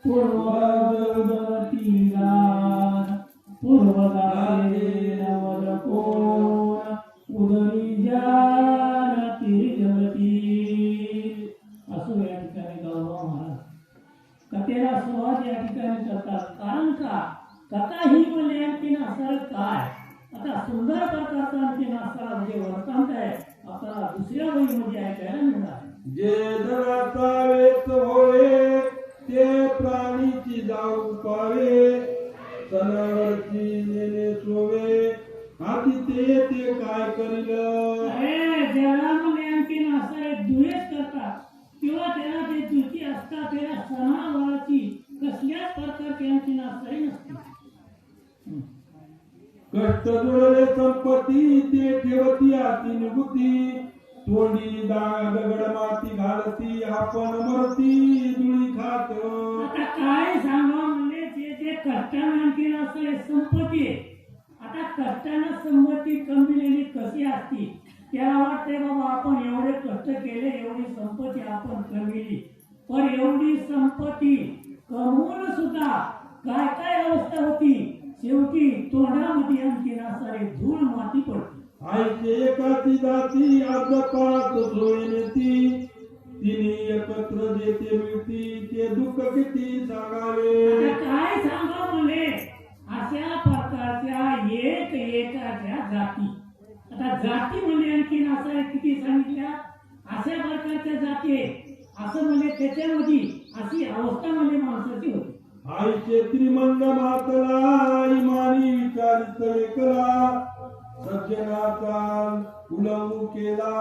पूर्वजगतीला पूर्वदासे नवलकोण उदरी जानती जगती. असं या ठिकाणी गौरव महाराज कथेला सुरुवात या ठिकाणी करतात. कारण का कथा ही म्हणजे आणखीन असर काय. आता सुंदर प्रकारचा आणखीन असर म्हणजे वर्तांत आहे आपल्याला दुसऱ्या वहीमध्ये ऐकायला मिळणार. जे जगाचा वेच होय ते प्राणीची जाऊ पावे सणावरची नेणे सोवे हाती ते काय करील. जगामध्ये आणखीन असर दुय्यस करतात किंवा त्याला ते दुःखी असतात त्याला सणावाराची कसल्याच प्रकारची आणखीन असर नसते. कष्ट जोडले संपत्ती ते ठेवती आती निगुती तोंडी दगड माती घालती आपण मरती धुळी खात. आता काय सांगा म्हणजे जे कष्टानं आणखीन असं संपत्ती आहे. आता कष्टानं संपत्ती कमविलेली कशी असती. त्याला वाटते बाबा आपण एवढे कष्ट केले एवढी संपत्ती आपण कमविली पण एवढी संपत्ती कमवून सुद्धा काय काय अवस्था होती. शेवटी तोंडामध्ये आणखीन असणारी धूळ माती पडते. आईचे एकाची जाती अर्धपात सोयनेती तिने एकत्र जेते मिळती ते दुःख किती सांगावे. आता काय सांगा म्हणजे अशा प्रकारच्या एकाच्या जाती. आता जाती म्हणजे आणखीन असं किती सांगितल्या अशा प्रकारच्या जाती असं म्हणजे त्याच्यामध्ये अशी अवस्था म्हणजे माणसाची होती. आईचे त्रिमंद मातला इमानी विचारित एकला सज्जनाचा उलंघू केला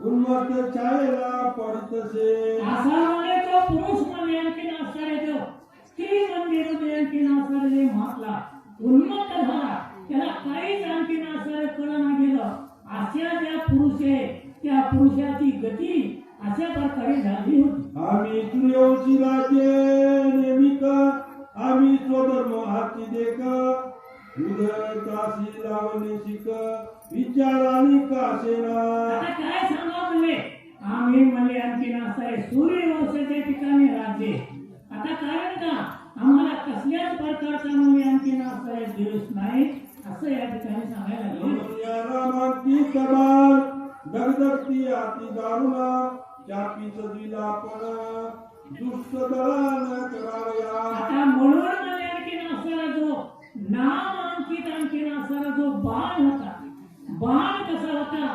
उन्मत्त छायेला पडतसे. असा म्हणजे तो पुरुष म्हणजे आणखीन असणारे तो स्त्री मंदिर आणखीन असणारे महात्ला उन्मत्त झाला त्याला काहीच आणखीन असणारे कळना गेलं. अशा ज्या पुरुष आहे त्या पुरुषाची गती अशा प्रकारे झाली होती. आम्ही सूर्यवंशी राजे नेमिक आम्ही स्वधर्म हाती देख उदर काशी लावणे शिक विचारानी काशेना. आता काय सांगा म्हणजे आम्ही म्हणजे आणखीन असणारे सूर्यवंशाच्या ठिकाणी राज्य. आता कारण का आम्हाला कसल्याच प्रकारचा म्हणजे आणखीन असणारे दिवस नाही असं या ठिकाणी सांगायला लागले. या रामांची तबार दगदगती आती दारुणा चापीच दिला पण दुष्ट दळान करावया. आता म्हणून म्हणजे आणखीन असणारा जो नामांकित आणखीन असणारा जो बाण होता. बाण कसा होता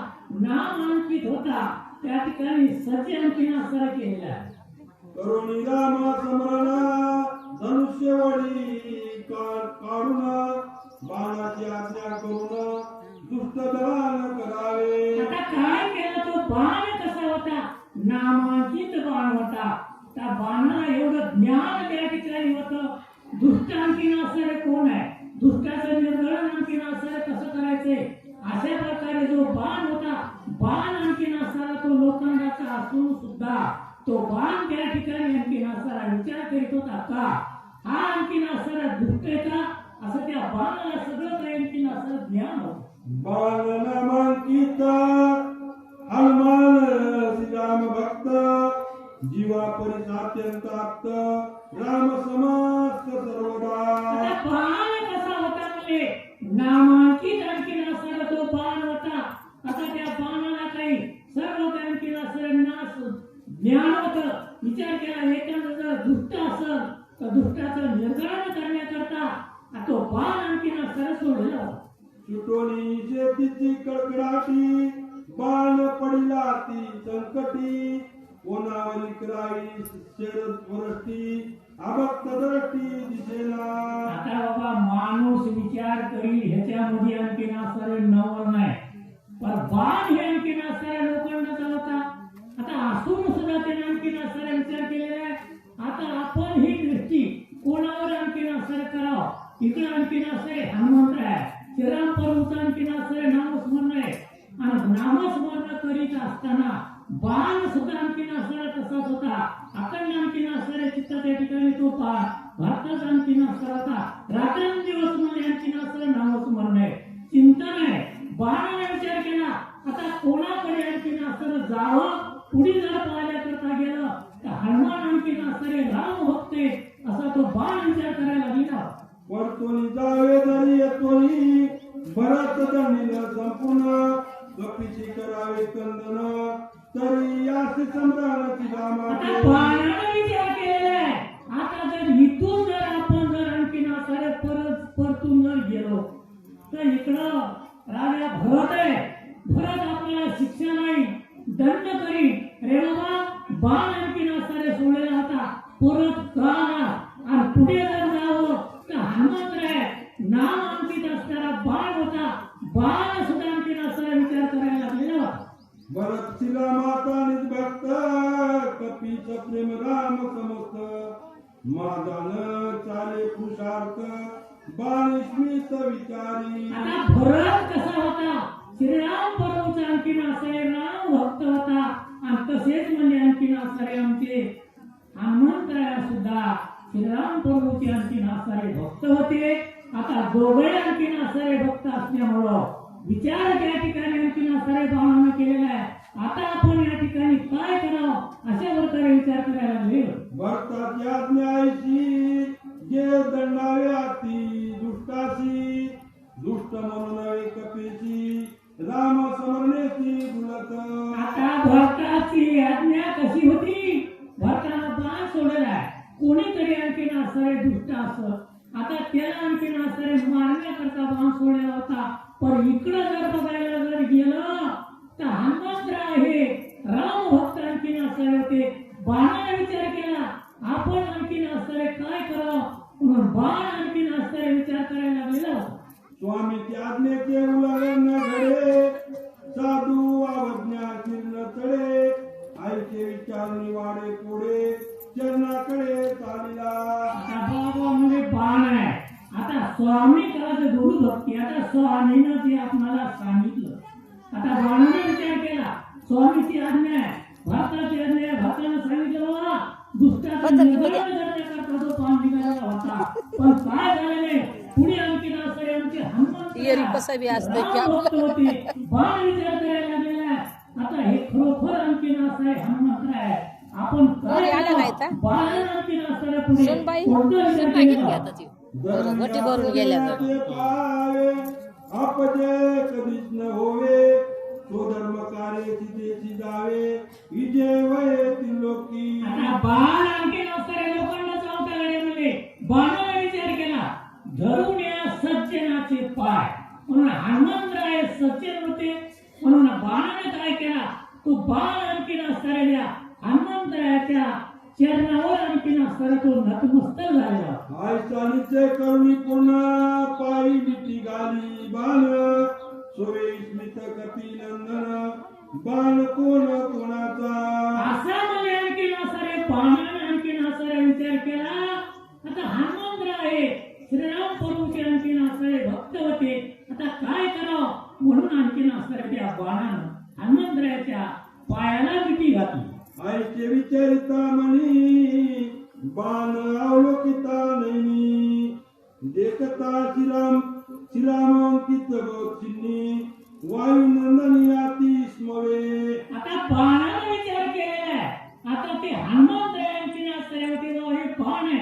नामांकित होता त्या ठिकाणी सज्ज आणखीन असणारा केलेला आहे. करुणी राम समरणा धनुष्यवडी काढून बाणाची आज्ञा करून दुष्ट दळान करावे. आता काय केलं तो बाण कसा होता नामांकित बाण होता. त्या बाणाला एवढं ज्ञान त्या ठिकाणी होतं. दुष्ट आणखीन असणारे कोण आहे दुष्टाचं निर्गळन आणखीन असणारे कसं करायचे अशा प्रकारे जो बाण होता बाण आणखीन असणारा तो लोखंडाचा असून सुद्धा तो बाण त्या ठिकाणी आणखीन असणारा विचार करीत होता का हा आणखीन असणारा दुष्ट आहे का असं त्या बाणाला सगळं काही आणखीन असणारं ज्ञान होतं. बाण नामांकित हनुमान श्रीराम भक्त जीवा परिसात्यंत आप्त राम समस्त सर्वदा. आता बाण कसा होता म्हणजे नामांकित आणखीन असणारा तो बाण होता. आता त्या बाणाला काही सर्व आणखीन असणारे नाश ज्ञान होतं. विचार केला एखादा जर दुष्ट असेल तर दुष्टाचं निर्गळन करण्याकरता तो बाण आणखीन असणारा सोडला. सुटोनी शेतीची कडकडाटी बाण पडिला ती संकटी कोणावरी करावी शरद वरष्टी अभक्त दृष्टी दिसेना. आता बाबा माणूस विचार करील ह्याच्यामध्ये आणखीन असणारे नवल नाही पण बाण हे आणखीन असणाऱ्या लोकांना होता. आता असून सुद्धा त्याने आणखीन असणारा विचार केलेला आहे. आता आपण ही दृष्टी कोणावर आणखीन असणारे करावं. इकडे आणखीन असणारे हनुमंत आहे श्रीराम पर्वत आणखीन असणारे नामस्मरण आहे आणि नामस्मरण करीत असताना बाण सुद्धा आणखीन असणारा तसाच होता. अखंड आणखीन असणाऱ्या चित्ताच्या ठिकाणी तो भारताचा आणखीन असणारा होता. रात्रंदिवस म्हणजे आणखीन असणारं नामस्मरण आहे चिंतन आहे. बाणाने विचार केला आता कोणाकडे आणखीन असणारं जावं पुढे जर पाहण्याकरता गेलं तर हनुमान आणखीन असणारे राम भक्त असं तो बाण विचार करायला लागला. परतोनी जावे जरी येतोनी भरत दंडीन संपूर्ण कपीची करावे कंदन तरी यास सम्राणाची आता रामाचे बाणाने विचार केलेला आहे. आता जर इथून जर आपण जर आणखीन सारे परतून जर गेलो तर इकडं राजा भरत आहे. भरत आपल्याला शिक्षा नाही दंड करी. रे बाबा बाण आणखीन सारे सोडलेला होता परत का आणि पुढे जर जावं तर हनुमंतराय नाम अंकित असणारा बाण होता. बाण सुद्धा आणखीन सारा विचार करायला लागलेला होता. भरत शिला माता भक्त कपीच प्रेम राम समस्त मादान चाले पुरुषार्थ बाण स्मित विचारी. आता भरत कसा होता श्रीराम प्रभूचा आणखीन असारे राम भक्त होता आणि तसेच म्हणजे आणखीन असारे आमचे हनुमंतराय सुद्धा श्रीराम प्रभूचे आणखीन असारे भक्त होते. आता दोघे आणखीन असारे भक्त असल्यामुळं विचार त्या ठिकाणी आणखीन असारे बाणानं केलेला आहे. आता आपण या ठिकाणी काय करावं अशा प्रकारे विचार करायला लागले. भरताची आज्ञायची जे दंडावे आती दुष्टासी दुष्ट म्हणून नवे कपीची राम समरणेची गुलत. आता भरताची आज्ञा कशी होती. भरतानं बाण सोडलाय. कोणीतरी आणखीन असारे दुष्ट असत. आता त्याला आणखीन असारे मारण्याकरता बाण सोडलेला होता. पण इकडं जर बघायला जर गेलं तर हनुमंतराय हे राम भक्त आणखीन असारे होते. बाणाने विचार केला आपण आणखीन असारे काय करावं म्हणून बाण आणखीन असारे विचार करायला लागलेला होता. स्वामीची आज्ञेचे उल्लंघन न घडे साधू अवज्ञा किरण चढे आईचे विचार निवाडे पुढे चरणाकडे चालिला. आता बाबा म्हणजे बाण आहे. आता स्वामी करायचं गुरु भक्ती. आता स्वामीनं जे आपल्याला सांगितलं. आता बाणाने विचार केला स्वामीची आज्ञा आहे भक्ताची आज्ञा आहे. भक्तानं सांगितलं बाबा दुष्टाचं निवारण करण्याकरता तो बाण निघालेला होता. पण काय झालेले पुढे आणखीन असं आमचे हनुमंत होते. बाण विचार करायला लागलेला आहे. आता हे खरोखर आणखीन असं आहे हनुमंतराय आपण काय बाण आणखीन असताना पुढे कोणतं विचार केला. गटी भरून गेल्या अपजय कधीच न होवे तो धर्म कार्य सिद्धेची जावे विजय वये त्रिलोकी. आता बाण आणखीन असणाऱ्या लोकांना चावता गड्यामध्ये बाणाने विचार केला धरून या सज्जनाचे पाय म्हणून हनुमंतराय सज्जन होते. म्हणून बाणाने काय केला तो बाण आणखीन असणाऱ्या हनुमंतरायाच्या चरणावर आणखीन असणारा तो नतमस्तक झालेला. आयचा निश्चय करुणी पुन्हा पायी मिठी घाली बाण सोवे स्मित कपी नंदन बाण कोण कोणाचा. असा म्हणजे आणखीन असणारे बाणाने आणखीन असणारा विचार केला. आता हनुमंतराय श्रीराम प्रभूचे आणखीन असणारे भक्त होते. आता काय करावं म्हणून आणखीन असणाऱ्या त्या बाणानं हनुमंतरायाच्या पायाला मिठी घातली. आईचे विचारिता म्हणी बाण अवलोकिता नैनी देखता श्रीरामांकित चिन्नी वायू नंदनी आती स्मवे. आता बाणाने विचार केलेला आहे. आता ते हनुमंतरायांची असणारे होते हे बाण आहे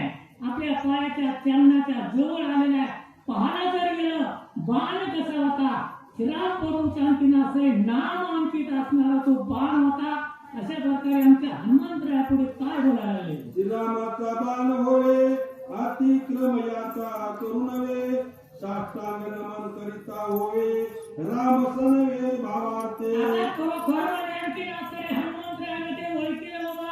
आपल्या पायाच्या चरणाच्या जवळ आलेला आहे. पाहायला जर गेलं बाण कसा होता श्रीराम प्रभूचा आणखीन असे नाम अंकित असणारा तो बाण होता. अशा प्रकारे आमच्या हनुमंतरायापुढे काय बोलायला लागले. श्रीरामाचा बाण होय अतिक्रम याचा करू नवे साष्टांग नमन करिता होय राम सनवे भावार्थे. आता खरोखर आणखीन असणारे हनुमंतरायाने ते ओळखले बाबा.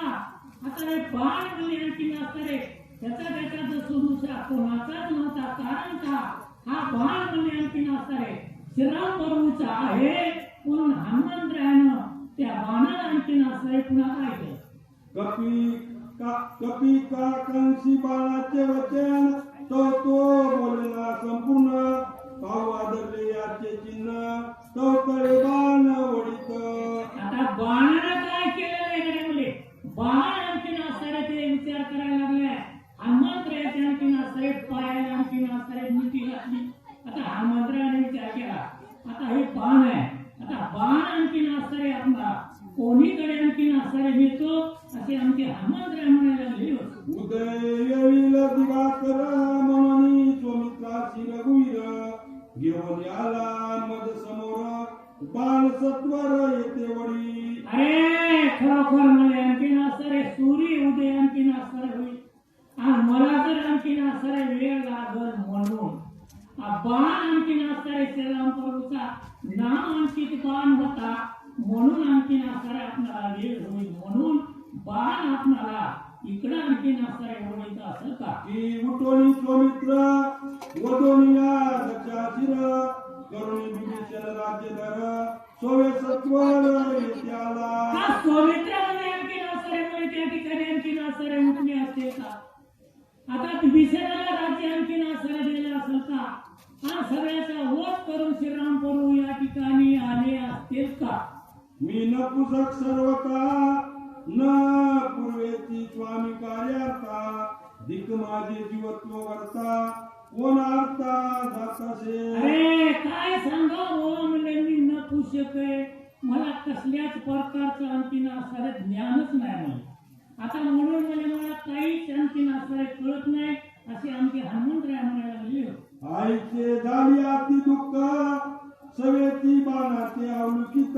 आता हे बाण म्हणजे आणखीन असणारे त्याचा जो दुसरा कोणाचाच नव्हता. कारण का हा बाण म्हणजे आणखीन असणारे श्रीराम प्रभूचा आहे. म्हणून हनुमंतरायानं त्या बाणाला आणखीन असणारे पुन्हा काय केलं. कपी का कंसी बाणाचे वचन तो बोलला संपूर्ण पाहू आदरले याचे चिन्ह तो तळे बाण वडित. आता बाणाला काय केलेलं आहे गड्यामध्ये बाण आणखीन असणारे ते विचार करायला लागले. हनुमंतरायाचे आणखीन असणारे पायाला आणखीन असणारे मिठी घातली. आता हनुमंतरायाने विचार केला आता हे बाण आहे. आता बाण आणखीन असणारे आपला कोणीकडे आणखीन असणारे नेतो असे आमचे हनुमंतराय म्हणायला लागले. उदय येईल दिवा कर म्हणून स्वामित्राची रघुवीर घेऊन आला मद समोर बाण सत्वर येते वडी. अरे खरोखर मला आणखीन असं सूर्य उदय आणखीन असं होईल आणि मला जर आणखीन असं वेळ लागल म्हणून बाण आणखीन असं श्रीरामपूरचा नाम आणखी बाण होता म्हणून आणखीन असं आपणाला वेळ होईल म्हणून बाण आपणाला इकडं आणखीन असं एवढं असेल का की उठोनी स्वामित्र वदोनिया दक्षा शिर करुणी विभीषण राज्यधर सोवे सत्वर येते आला. हा सौमित्रामध्ये आणखीन असं त्या ठिकाणी आणखीन असं उठणे असते का आता विभीषणाला राज्य आणखीन असं दिलेलं असेल का हा सगळ्याचा वध करून श्रीरामपूर या ठिकाणी आले असतील का. मी नपुसक सर्वता न पूर्वेची स्वामी कार्यार्था दिक माझे जीवत्व करता कोण अर्था जातसे. अरे काय सांगा म्हणजे मी न पुषक आहे मला कसल्याच प्रकारचं आणखीन असं ज्ञानच नाही मला आता म्हणून मला काहीच आणखीन असं कळत नाही असे आमचे हनुमंतराय म्हणायला लागले. आईचे झाली अति दुःख सवेची बाणाचे अवलुकित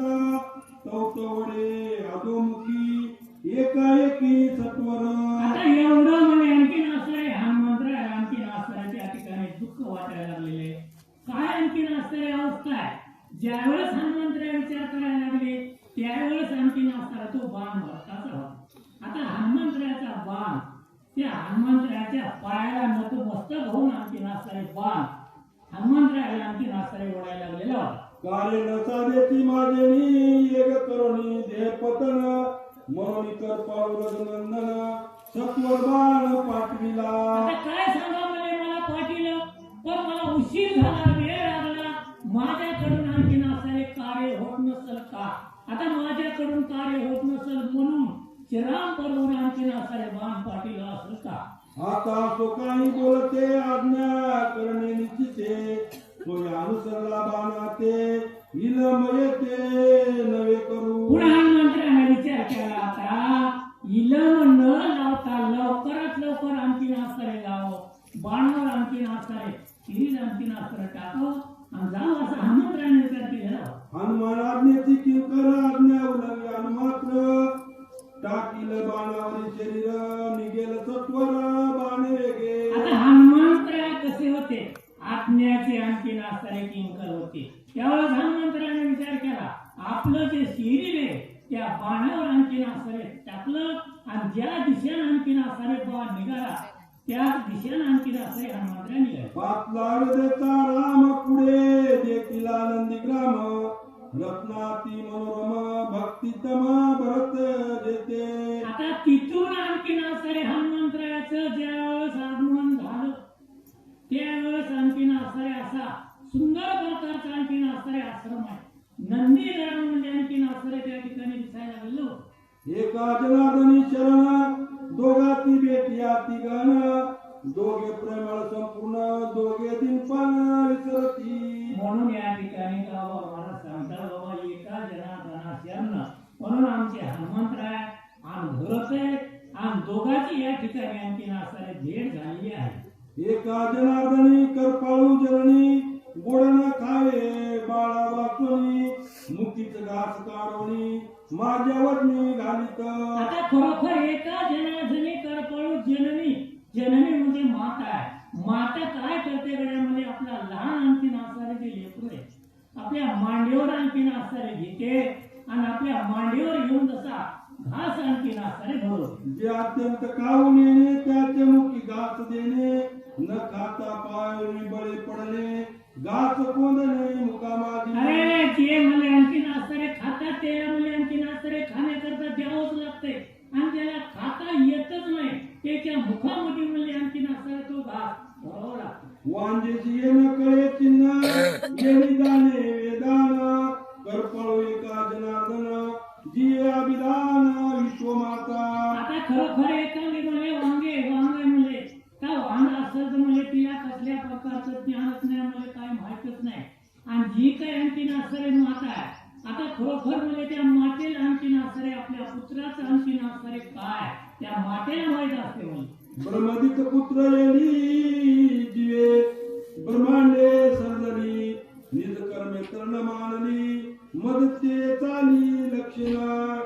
तवतवडे अधोमुखी एकाएकी सत्वर. आता एवढं म्हणजे आणखीन असं हनुमंतराय आणखीन असं त्या ठिकाणी दुःख वाटायला लागलेले काय आणखीन असं अवस्था आहे ज्यावेळेस हनुमंतराय विचार करायला लागले त्यावेळेस आणखीन असताना तो बाण भरताच होता. आता हनुमंतरायाचा बाण त्या हनुमंतरायाच्या पायाला नतमस्तक होऊन आणखीन असणारे बाण हनुमंतरायाला आणखीन असणारे ओढायला लागलेला होता. कार्य न साधेची माझेनी एक करुणी देह पतन मरोनी कर पाळू रघुनंदन सत्वर बाण पाठविला. आता काय सांगा मला पाठीलं पण मला उशीर झाला वेळ लागला माझ्याकडून आणखीन असणारे कार्य होत नसेल का आता माझ्याकडून कार्य होत नसेल म्हणून श्रीरामपूर आणखीन असणारे बाण पाठीला असेल का. आता तो काही बोलते आज्ञा करणे निश्चिते तो अनुसरला बाणाते इलम येते नवे करू. पुढे हनुमंतराने विचार केला आता इलम न लावता लवकरात लवकर आणखीन असणारे लाव बाणावर आणखीन असणारे तीर आणखीन असणारे टाकव आणि जाऊ असं हनुमंतराने विचार केला. हनुमान आज्ञेची किंकर आज्ञा उल्लंघी अनुमात्र टाकील बाणावरील शरीर निघेल सत्वर बाण वेगे. आता हनुमंतराय कसे होते आज्ञाचे आणखीन असणारे किंकर होते त्यावेळेस हनुमंतराने विचार केला आपलं जे शरीर आहे त्या बाणावर आणखीन असणारे टाकलं आणि ज्या दिशेने आणखीन असणारे बाण निघाला त्या दिशेने आणखीन असणारे हनुमंतराय निघाले. पातलाड देता राम पुढे देखील आनंदी ग्राम रत्नाती मनोरम भक्तितम भरत देते. आता तिथून आणखीन असणारे हनुमंतरायाचं ज्यावेळेस आगमन झालं त्यावेळेस आणखीन असणारे असा सुंदर प्रकारचा आणखीन असणारे आश्रम आहे नंदी ग्राम म्हणजे आणखीन असणारे त्या ठिकाणी दिसायला लागलो. एका जनार्दनी शरण दोघाती भेटियाती गण दोघे प्रेमळ संपूर्ण दोघे दिनपण विसरती. म्हणून या ठिकाणी गावाला सांगतात बाबा एका जनार्दना शरण म्हणून आमचे हनुमंतराय आणि भरत आहे आणि दोघांची या ठिकाणी आणखीन असणारे भेट झालेली आहे. एका जनार्दनी करपाळू जरणी गोड न खावे बाळा वाचोनी मुकीच घास काढवणी माझ्या वडणी घालीत. आता खरोखर एका जनार्दनी करपळू जननी जननी म्हणजे माता आहे माता काय करते गड्यामध्ये आपला लहान आणखीन असणारे जे लेकरू आहे आपल्या मांडीवर आणखीन असणारे घेते आणि आपल्या मांडीवर घेऊन जसा घास आणखीन असणारे भरवते. जे अत्यंत काढून येणे त्याचे मुखी घास देणे न खाता पायावरी बळे पडणे घास कोंदणे मुकामागी. अरे जे मला आणखीन असणारे खातात ते मला आणखीन असणारे खाण्याकरता द्यावंच लागते आणि त्याला खाता येतच नाही त्याच्या मुखामध्ये म्हणजे आणखीन असणारे तो घास भरावा लागतो. वांजेची येणं कळे चिन्ह येणी जाणे वेदान करपळो एका जनार्दन जी अभिधान विश्वमाता. आता खरोखर एखादी म्हणजे वांगे म्हणजे का वांग असेल तर म्हणजे तिला कसल्या प्रकारचं ज्ञानच नाही म्हणजे काय माहितच नाही आणि जी काही आणखीन असणारे माता आहे आता खरोखर म्हणजे त्या मातेला आणखीन असणारे आपल्या पुत्राचं आणखीन असणारे काय त्या मातेला माहित असते म्हणजे ब्रह्मदिक पुत्र येडी दिवे ब्रह्मांडे सर्जली निज कर्मे तर्ण मानली मदते चाली लक्षणा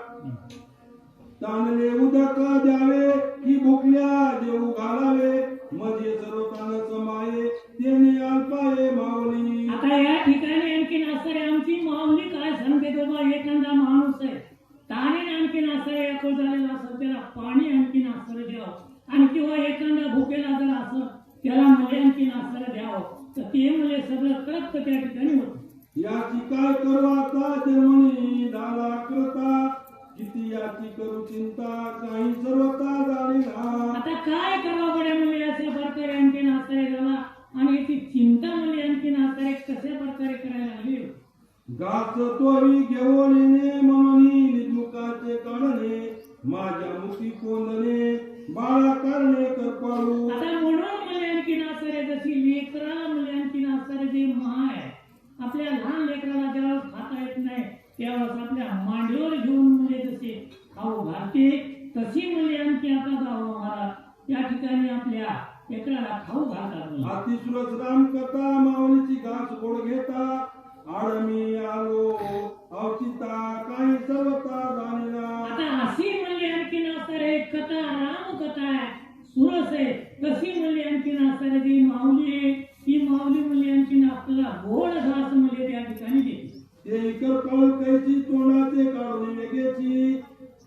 ताणले उदक द्यावे की भुकल्या देऊ घालावे मध्ये सर्व ताण समाये तेने अल्पाये माऊली. आता या ठिकाणी आणखीन असणारे आमची माऊली काय सांगते बाबा, एखादा माणूस आहे ताने आणखीन असणारे याको झालेला असं त्याला पाणी आणखीन असणारे द्यावं आणि किंवा एखादा भुकेला जर असं त्याला मुले आणखीन असणारे द्यावं तर ते मुले सगळं करत त्या ठिकाणी होत. याची काय करू आता जन्मनी झाला करता किती याची करू चिंता काही सर्वता जाणीना. आता काय करावं बड्या मुली अशा प्रकारे आणखीन असणारे झाला आणि याची चिंता मुली आणखीन असणारे कशा प्रकारे करायला लागली. गाच तोही घेवलीने म्हणून निजमुखाचे काढणे माझ्या मुखी कोंदणे बाळा करणे करपाळू. आता म्हणून मुली आणखीन असणारे जशी लेकराला मुली आणखीन असणारे जे माय आपल्या लहान लेकराला ज्यावेळेस खाता येत नाही त्यावेळेस आपल्या मांडीवर घेऊन मुले जसे खाऊ घालते तशी मुली आणखी आता गाव मला त्या ठिकाणी आपल्या लेकराला खाऊ घालतात. अतिसुरस राम कथा माऊलीची घास गोड घेता आडमी आलो अवचिता काही सर्वता जाणीना. आता अशी मुली आणखीन असणारे कथा राम कथा आहे सुरस आहे तशी मुली आणखीन असणारे जी माऊली आहे ती माऊली मुली आणखीन आपला गोड घास मुली त्या ठिकाणी देते. ते इकर पाऊल कैची तोंडाचे काढून वेगेची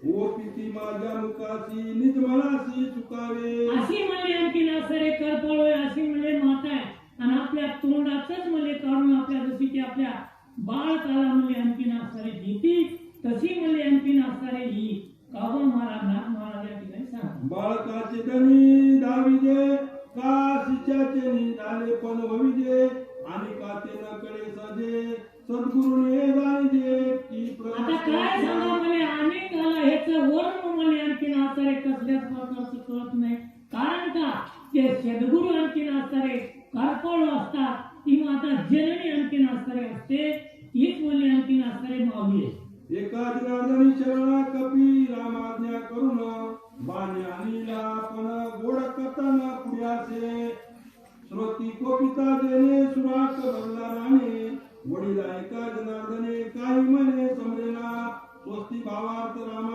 ओ पिती माझ्या मुखाची निज मनाशी चुकावे. अशी मुली आणखीन असणारे करपळ अशी मुले माता आहे आणि आपल्या तोंडातच मुले काढून आपल्या जशी की आपल्या बाळकाला मुली आणखीन असणारे देती तशी मुली आणखीन असणारे ही काबा महाराज या ठिकाणी सांगतात. बाळकाचे धनी दाविजे काशीच्याचे निघाले पण भविजे आणि काते न कळे सजे सद्गुरुने जाणीजे की आता काय सांगा मला अनेक झाला ह्याचं वर्ण मला आणखीन असणारे कसल्याच प्रकारचं कळत नाही. कारण का ते सद्गुरू आणखीन असणारे करपळ असतात ती माता जननी आणखीन असणारे असते हीच मुली आणखीन असणारे माऊली आहे. एका जनार्दनी शरणा कपी रामाज्ञा करून बाणी आणीला पण गोड करताना पुढ्याचे श्रोती कोपिता देणे सुराट भरला राणे वडीला एका जनार्दने काही म्हणे समजेना स्वस्ती भावार्थ रामा